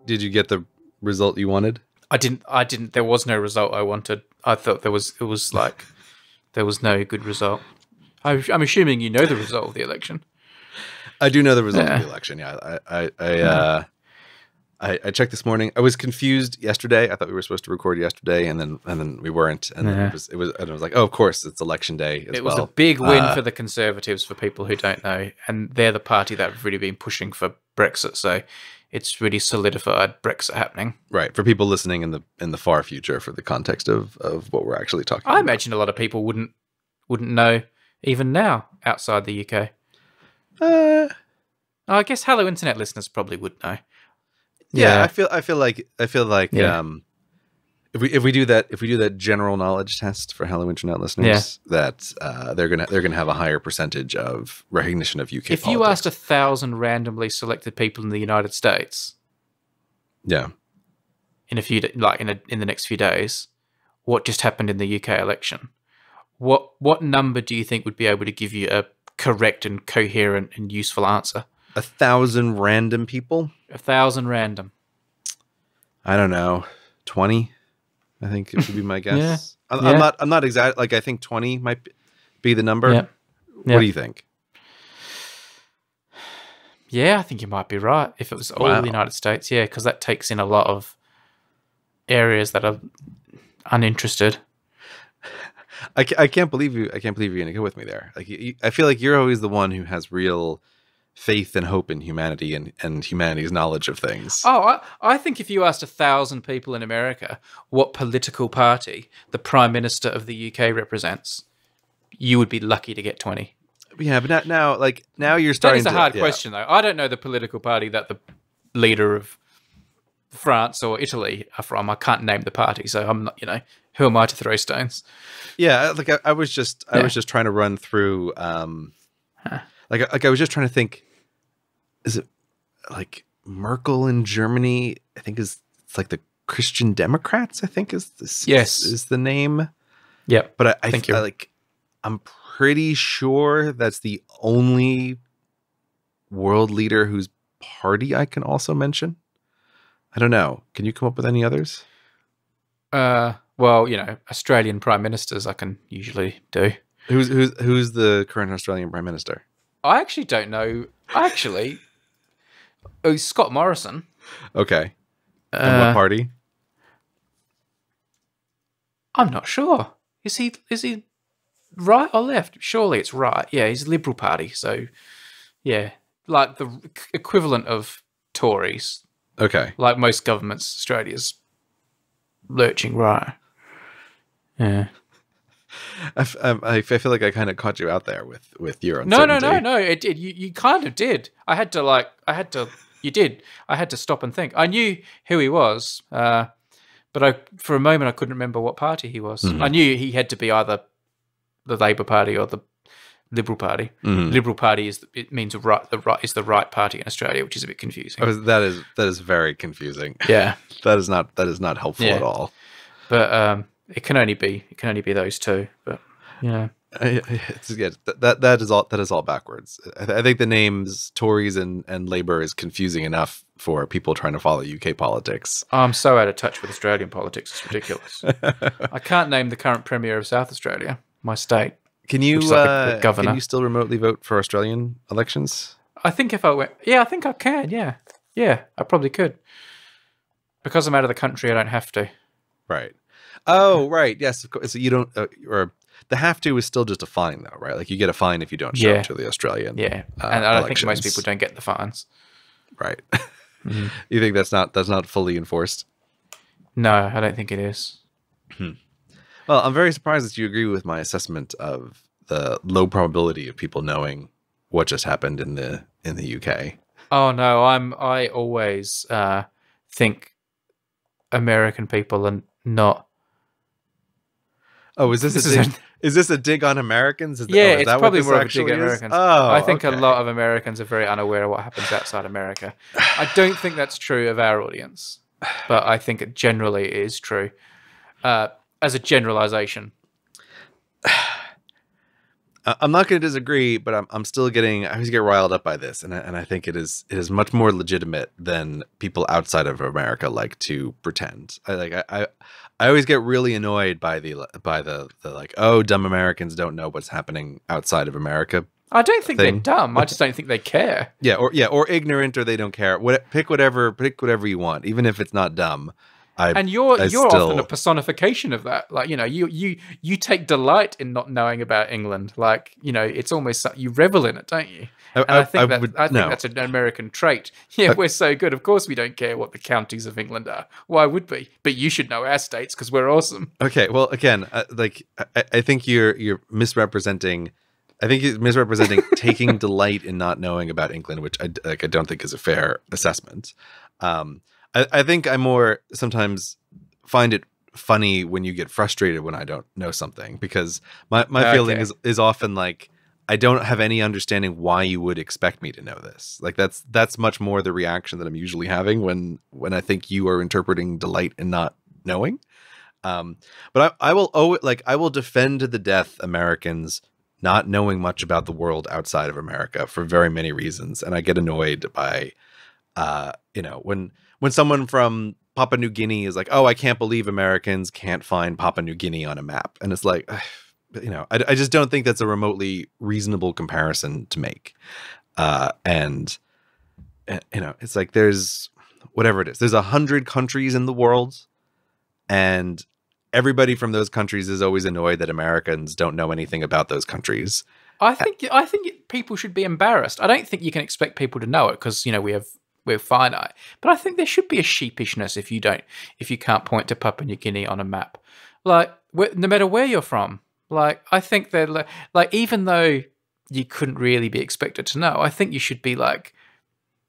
Did you get the result you wanted? I didn't. There was no result I wanted. I thought there was. It was like there was no good result. I'm assuming you know the result of the election. I do know the result of the election. Yeah, I checked this morning. I was confused yesterday. I thought we were supposed to record yesterday, and then we weren't. And then and I was like, oh, of course, it's election day as It well. was a big win for the Conservatives, for people who don't know, and they're the party that have really been pushing for Brexit. So it's really solidified Brexit happening. Right, for people listening in the far future, for the context of what we're actually talking about. I imagine a lot of people wouldn't know even now outside the UK. I guess Hello Internet listeners probably would know. Yeah, I feel like if we do that general knowledge test for Hello Internet listeners, that they're gonna have a higher percentage of recognition of UK politics. If you asked 1,000 randomly selected people in the United States, in a few in the next few days, what just happened in the UK election, what number do you think would be able to give you a correct and coherent and useful answer? 1,000 random people? 1,000 random. I don't know. 20? I think it would be my guess. Yeah. I'm not exact. Like, I think 20 might be the number. Yeah. What do you think? Yeah, I think you might be right. If it was all the United States, yeah, because that takes in a lot of areas that are uninterested. I can't believe you. I can't believe you're going to go with me there. Like, I feel like you're always the one who has real faith and hope in humanity and humanity's knowledge of things. Oh, I think if you asked 1,000 people in America what political party the Prime Minister of the UK represents, you would be lucky to get 20. Yeah, but now you're starting. That is a hard question, though. I don't know the political party that the leader of France or Italy are from. I can't name the party, so I'm not. Who am I to throw stones? Yeah, like I was just trying to run through. Like I was just trying to think. Is it like Merkel in Germany? I think it's like the Christian Democrats. I think is the name. Yeah, but I think I'm pretty sure that's the only world leader whose party I can also mention. I don't know. Can you come up with any others? Well, Australian prime ministers I can usually do. Who's the current Australian prime minister? I actually don't know. Scott Morrison. Okay. And what party? I'm not sure. Is he right or left? Surely it's right. Yeah, he's Liberal Party. So, yeah, like the equivalent of Tories. Okay. Like most governments, Australia's lurching right. Yeah. I feel like I kind of caught you out there with your uncertainty. No. It did. You kind of did. I had to stop and think. I knew who he was, but for a moment I couldn't remember what party he was. Mm-hmm. I knew he had to be either the Labour Party or the Liberal Party. Mm-hmm. Liberal Party is the right party in Australia, which is a bit confusing. Oh, that is very confusing. Yeah, that is not helpful at all. But it can only be those two. But yeah, that is all backwards. I think the names Tories and Labour is confusing enough for people trying to follow UK politics. I'm so out of touch with Australian politics; it's ridiculous. I can't name the current Premier of South Australia, my state. Can you governor. Can you still remotely vote for Australian elections? I think if I went, I think I can. Yeah, I probably could. Because I'm out of the country, I don't have to. Right. Oh, right. Yes, of course. So you don't, or the have to is still just a fine, though, right? Like you get a fine if you don't show up to the Australian. Yeah, and I don't think most people don't get the fines. Right. Mm-hmm. You think that's not fully enforced? No, I don't think it is. Well, I'm very surprised that you agree with my assessment of the low probability of people knowing what just happened in the UK. Oh no, I always think American people are not. Oh, is this a dig on Americans? It's probably more of a dig on Americans. Oh, I think a lot of Americans are very unaware of what happens outside America. I don't think that's true of our audience, but I think it generally is true. As a generalization. I'm not going to disagree, but I'm still I always get riled up by this, and I think it is much more legitimate than people outside of America like to pretend. I always get really annoyed by the like, oh, dumb Americans don't know what's happening outside of America. I don't think they're dumb. I just don't think they care. or ignorant, or they don't care. Pick whatever you want, even if it's not dumb. You're often a personification of that. Like, you know, you take delight in not knowing about England. Like, you know, it's almost you revel in it, don't you? I think that's an American trait. Yeah, we're so good. Of course, we don't care what the counties of England are. Why would we? But you should know our states because we're awesome. Okay, well, again, I think you're misrepresenting. I think you're misrepresenting taking delight in not knowing about England, which I don't think is a fair assessment. I think I more sometimes find it funny when you get frustrated when I don't know something, because my feeling is often like, I don't have any understanding why you would expect me to know this. Like that's much more the reaction that I'm usually having when I think you are interpreting delight in not knowing. But I will defend to the death Americans not knowing much about the world outside of America for very many reasons. And I get annoyed by, when someone from Papua New Guinea is like, oh, I can't believe Americans can't find Papua New Guinea on a map. And it's like, I just don't think that's a remotely reasonable comparison to make. It's like there's whatever it is. There's 100 countries in the world, and everybody from those countries is always annoyed that Americans don't know anything about those countries. I think people should be embarrassed. I don't think you can expect people to know it because, you know, we're finite. But I think there should be a sheepishness if you can't point to Papua New Guinea on a map. Like, no matter where you're from. Like, I think that, like, even though you couldn't really be expected to know, I think you should be like,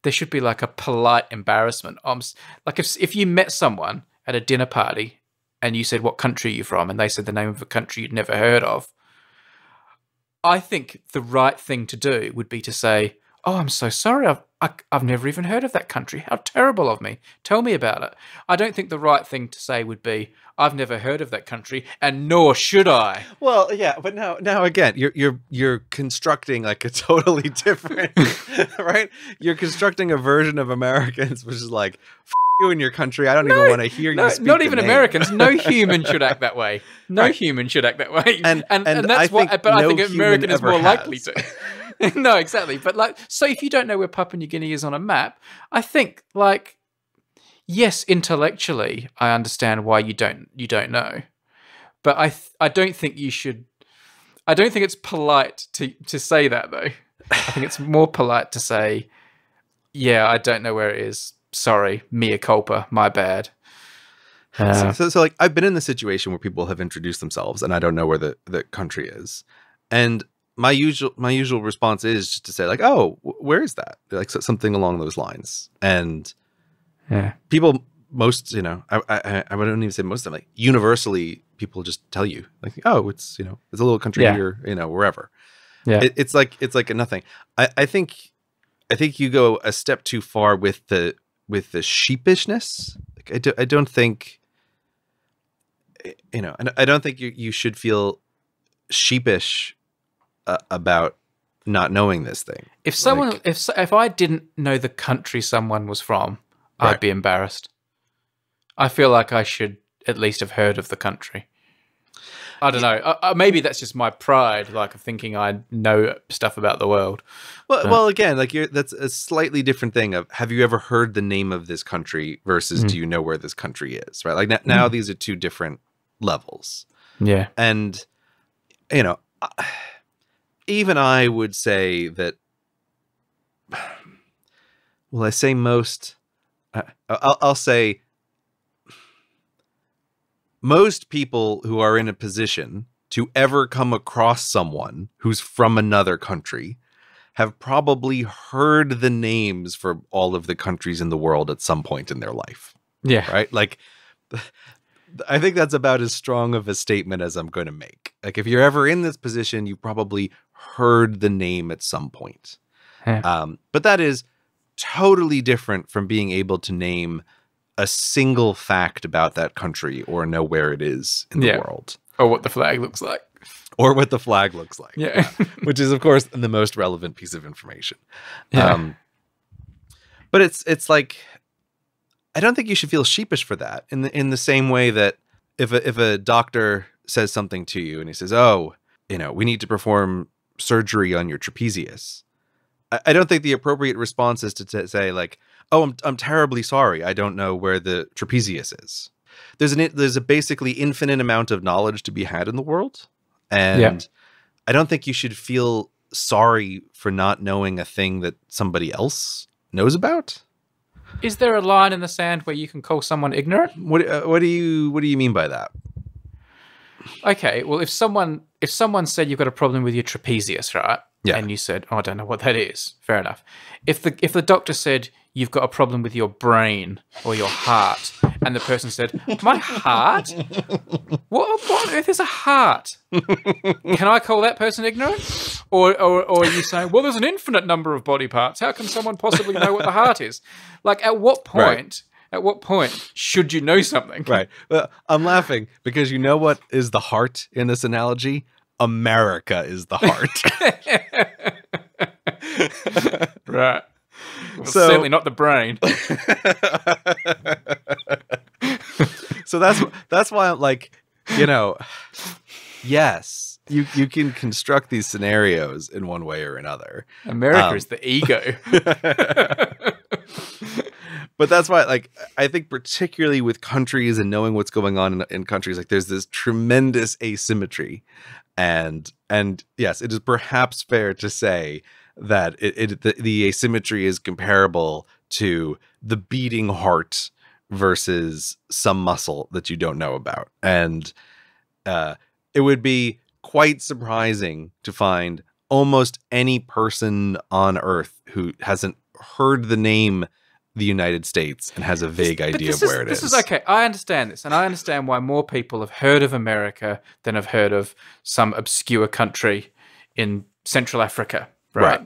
there should be like a polite embarrassment. Like if you met someone at a dinner party and you said, what country are you from? And they said the name of a country you'd never heard of. I think the right thing to do would be to say, oh, I'm so sorry. I've never even heard of that country. How terrible of me. Tell me about it. I don't think the right thing to say would be, I've never heard of that country, and nor should I. Well, yeah, but now again, you're constructing like a totally different, right? You're constructing a version of Americans, which is like, F you and your country. I don't even want to hear you speak. Not even Americans. No human should act that way. No human should act that way. And that's why. But I think American is more likely to. No, exactly. But like, so if you don't know where Papua New Guinea is on a map, I think, like, yes, intellectually, I understand why you don't know, but I don't think you should. I don't think it's polite to say that, though. I think it's more polite to say, yeah, I don't know where it is. Sorry, mea culpa, my bad. So like, I've been in the situation where people have introduced themselves, and I don't know where the country is, and my usual response is just to say like, oh, where is that? Like something along those lines. And people, most, I wouldn't even say most of them, like universally people just tell you like, oh, it's, it's a little country here, wherever. Yeah. It's like a nothing. I think you go a step too far with the sheepishness. Like, I don't think, and I don't think you should feel sheepish about not knowing this thing. If someone, like, if I didn't know the country someone was from, right, I'd be embarrassed. I feel like I should at least have heard of the country. I don't know. Maybe that's just my pride, like of thinking I know stuff about the world. Well, again, like that's a slightly different thing. Of have you ever heard the name of this country versus do you know where this country is? Right? Like now these are two different levels. Yeah, and even I would say that. Well, I say most. I'll say most people who are in a position to ever come across someone who's from another country have probably heard the names for all of the countries in the world at some point in their life. Yeah. Right? Like, I think that's about as strong of a statement as I'm going to make. Like, if you're ever in this position, you probably heard the name at some point. Yeah. But that is totally different from being able to name a single fact about that country or know where it is in the world. Or what the flag looks like. or what the flag looks like. Yeah. Which is, of course, the most relevant piece of information. Yeah. But it's like, I don't think you should feel sheepish for that. In the same way that if a doctor says something to you and he says, "Oh, we need to perform surgery on your trapezius," I don't think the appropriate response is to say like, "Oh, I'm terribly sorry. I don't know where the trapezius is." There's a basically infinite amount of knowledge to be had in the world, and I don't think you should feel sorry for not knowing a thing that somebody else knows about. Is there a line in the sand where you can call someone ignorant? What do you mean by that? Okay, well, if someone said you've got a problem with your trapezius, right? Yeah. And you said, "Oh, I don't know what that is." Fair enough. If the doctor said you've got a problem with your brain or your heart, and the person said, "My heart? What on earth is a heart?" Can I call that person ignorant? Or are you saying, "Well, there's an infinite number of body parts. How can someone possibly know what the heart is?" Like, at what point? Right. At what point should you know something? Right. Well, I'm laughing because you know what is the heart in this analogy? America is the heart. Right. Well, So- certainly not the brain. So that's why I'm like, yes, you can construct these scenarios in one way or another. America is the ego. But that's why, like, I think particularly with countries and knowing what's going on in countries, like there's this tremendous asymmetry, and yes, it is perhaps fair to say that the asymmetry is comparable to the beating heart versus some muscle that you don't know about, and it would be quite surprising to find almost any person on Earth who hasn't heard the name the United States and has a vague idea of where it is. This is okay. I understand this, and I understand why more people have heard of America than have heard of some obscure country in Central Africa, right?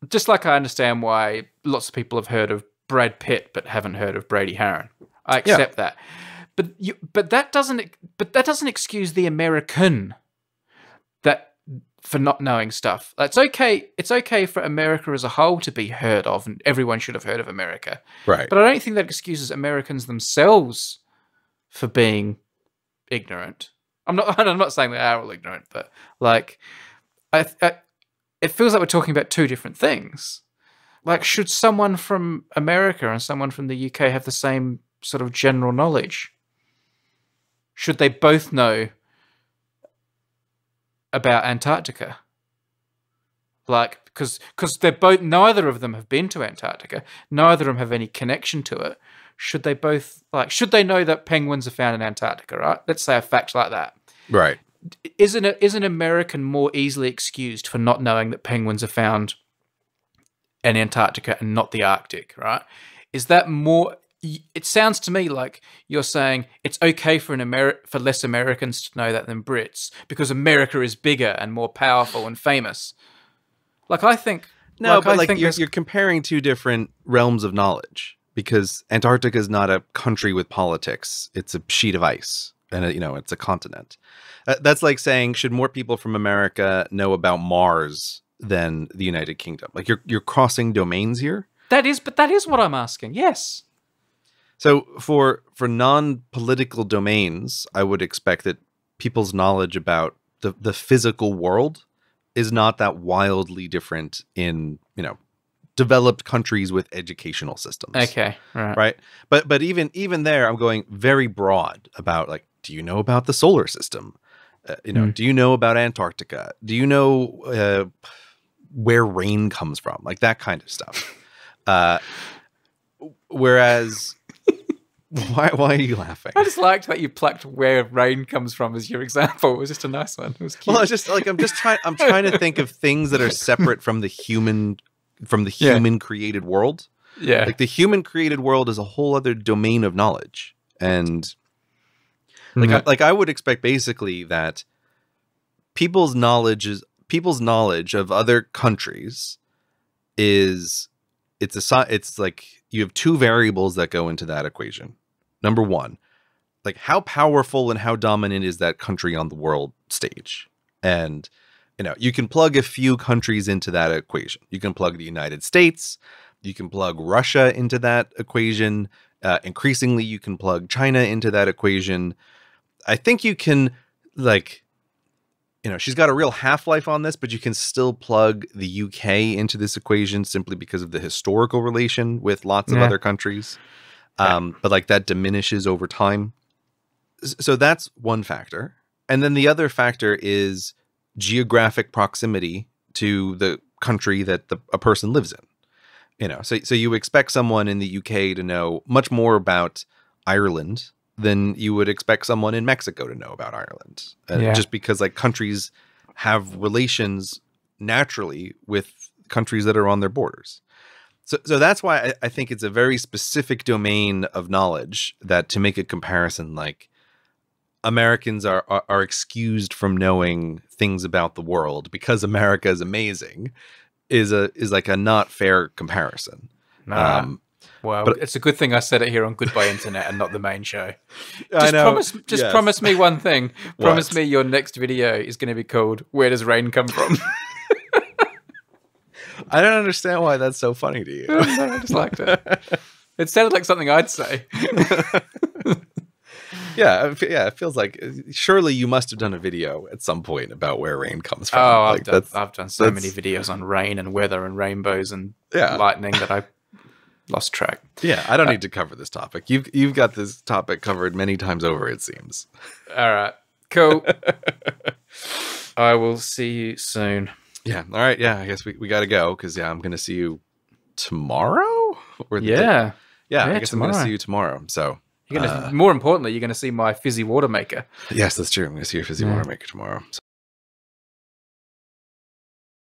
Just like I understand why lots of people have heard of Brad Pitt but haven't heard of Brady Haran. I accept that, but that doesn't excuse the American for not knowing stuff. It's okay for America as a whole to be heard of, and everyone should have heard of America. Right. But I don't think that excuses Americans themselves for being ignorant. I'm not saying they are all ignorant, but like, it feels like we're talking about two different things. Like, should someone from America and someone from the UK have the same sort of general knowledge? Should they both know about Antarctica? Like, because they're both, neither of them have been to Antarctica, neither of them have any connection to it. Should they both, like, should they know that penguins are found in Antarctica, right? Let's say a fact like that. Right. Is an American more easily excused for not knowing that penguins are found in Antarctica and not the Arctic, right? Is that more? It sounds to me like you're saying it's okay for for less Americans to know that than Brits because America is bigger and more powerful and famous. Like, I think no, but like you're comparing two different realms of knowledge, because Antarctica is not a country with politics; it's a sheet of ice, and it's a continent. That's like saying, should more people from America know about Mars than the United Kingdom? Like, you're crossing domains here. That is what I'm asking. Yes. So for non-political domains, I would expect that people's knowledge about the physical world is not that wildly different in, developed countries with educational systems. Okay. Right. Right. But even there, I'm going very broad about, like, do you know about the solar system? Do you know about Antarctica? Do you know where rain comes from? Like, that kind of stuff. Whereas, why are you laughing? I just liked that you plucked where rain comes from as your example. It was just a nice one. It was cute. Well, it's just like I'm trying to think of things that are separate from the human created world. Yeah. Like, the human created world is a whole other domain of knowledge, and like I would expect basically that people's knowledge of other countries it's like you have two variables that go into that equation. Number one, like, how powerful and how dominant is that country on the world stage? And, you can plug a few countries into that equation. You can plug the United States. You can plug Russia into that equation. Increasingly, you can plug China into that equation. I think you can, she's got a real half-life on this, but you can still plug the UK into this equation simply because of the historical relation with lots of other countries. But that diminishes over time. So that's one factor. And then the other factor is geographic proximity to the country that a person lives in. So you expect someone in the UK to know much more about Ireland than you would expect someone in Mexico to know about Ireland. Just because countries have relations naturally with countries that are on their borders. So that's why I think it's a very specific domain of knowledge that to make a comparison, Americans are excused from knowing things about the world because America is amazing is a not fair comparison. Nah. Well, but it's a good thing I said it here on Goodbye Internet and not the main show. I know. Promise me one thing. Promise me your next video is going to be called "Where Does Rain Come From?" I don't understand why that's so funny to you. No, I just liked it. It sounded like something I'd say. Yeah, it feels like surely you must have done a video at some point about where rain comes from. Oh, I've done so many videos on rain and weather and rainbows and lightning that I lost track. Yeah, I don't need to cover this topic. You've got this topic covered many times over, it seems. All right, cool. I will see you soon. Yeah. All right. Yeah. I guess we got to go because I'm going to see you tomorrow. I guess tomorrow. I'm going to see you tomorrow. So you're gonna. More importantly, you're going to see my fizzy water maker. Yes, that's true. I'm going to see your fizzy water maker tomorrow. So